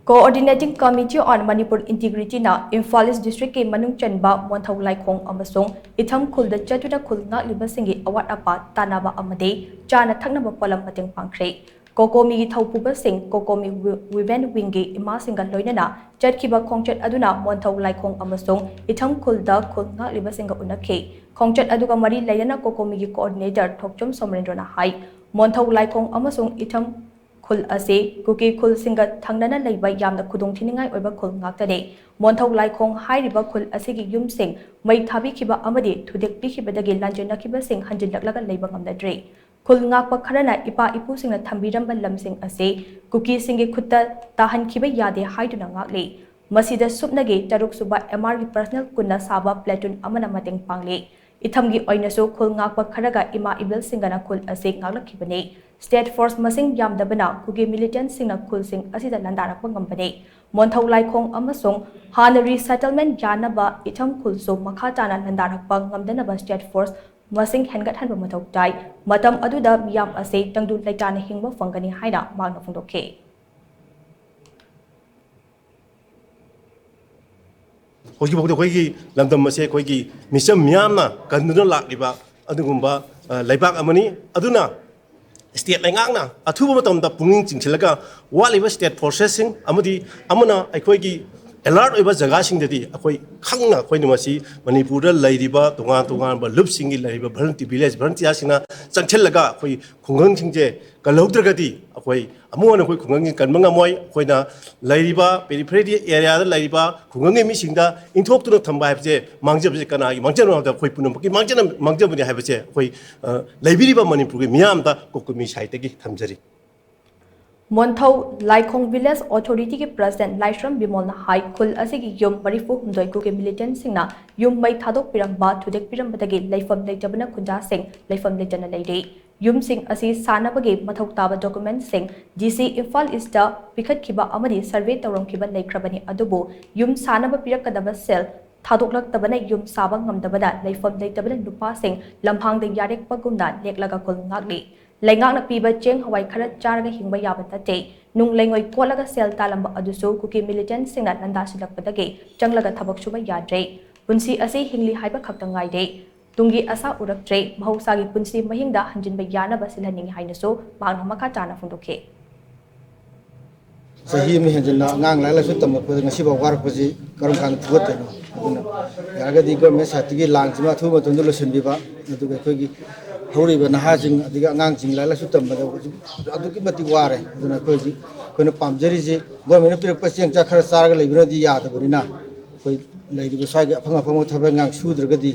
Coordinating Committee on Manipur Integrity na Imphal East District ke manung chanba Monthou Laikhong amasung Itham Khul da chattuna Khul Ngakliba Singi Awat-Apa tanaba Amadi chana thaknaba potlam Mateng Pangkhre Cocomi gi thaupuba sing Cocomi women wingi imasinga loinana chatkiba khongchat aduna Monthou Laikhong amasung Itham Khul da Khul Ngakliba singa unakhe khongchat aduga mari layana Cocomi gi coordinator thokchom somrendrona hai Monthou Laikhong amasung Itham Khul ase kuki Khul singa thangnana leiba yamna khudong thiningai oiba Khul ngaktane Monthou Laikhong hairiba Khul asigi yum sing mai thabi khiba amadi thudek pi khiba dagi lanjena khiba sing hanjin laklaga leiba ngamnadre Khul ngakpa kharana ipa ipu singna thambiramba lamsing ase kuki singi khutta tahan khiba yade haiduna ngakle masida supnage taruk suba MR personal kunna saba platoon amana mateng pangle Ithamgi oinaso Khul ngakpa kharaga ima ibil singana Khul ase ngaklakhibane State Force masing yamdabana kugi militant singna Khul sing asida landarakpa ngambane Monthou Laikhong amasung hana resettlement janaba Itham Khul so makha tana landarakpa ngamdanaba State Force masing hengathanba mathau tai matam aduda miyam ase tangdu laitana hingba fangani haina magna phongdokhe Hoji bokdo koigi lamdam mase koigi misam miyamna kanduna lakliba adugumba laibak amani aduna state laingakna athuba matamda punging chingchilaga waliba state processing amadi amana aikoigi alert oiba jaga singdadi akoi khangna koini masi manipur lairiba tongan ba lupsingi lairiba bharanti village bharanti asina changchilaga akoi khungang singje kalaudragadi akoi amona koi khungang kanmanga moi koina lairiba periphery area da lairiba khungang mi singda inthoktuno thamba habje mangjabje kana gi mangjana da koi punam ki mangjabani habje koi laibiriba manipur gi miyam da Cocomi site gi thamjari Monthou Laikhong Village Authority ke President Laishram Bimolna Hai Khul asigi yum marifu humdoi ku ke militant singna yum mai thadok piramba thudek piramba dagi laifam leitabana khunda sing laifam leitana leire yum sing asi sanabagi mathok taba document sing DC Imphal East da pikhat khiba amadi survey tawram khiba leikrabani adubu yum sanaba pirakadaba sel thadok tabana yum saba ngamdabada laifam leitabana nupa sing lamhang da yarek pagumna leklaga Khul ngakli Laingak na piba cheng hawai kharat charaga hingba yabatate nung laingoi kolaga sel talamba aduso kuki militant singna nanda silakpadage changlaga thabak suba yadre punsi ase hingli haiba khaktangai de tungi asa uraktre mahusagi punsi mahingda hanjinba yana basilhaning hainaso magna makha chana phundokhe sahi mi hanjinna ngang la su tam ko ngasi ba war ko ji karam kan thuat no aduna yaga di go me satigi langchima thu ma tundu lo senbiba adu ko gi hori ba nahajing adiga ngang jing la su tam ba adu ki mati ware aduna ko ji ko na pamjari ji go me pir pa cheng cha khar sar ga leibra di ya da burina ko leidi ba sai ga phanga phanga thaba ngang su drga di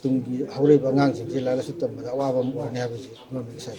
tungi hori ba ngang jing ji la su tam ba wa ba mo ne ba ji go me sai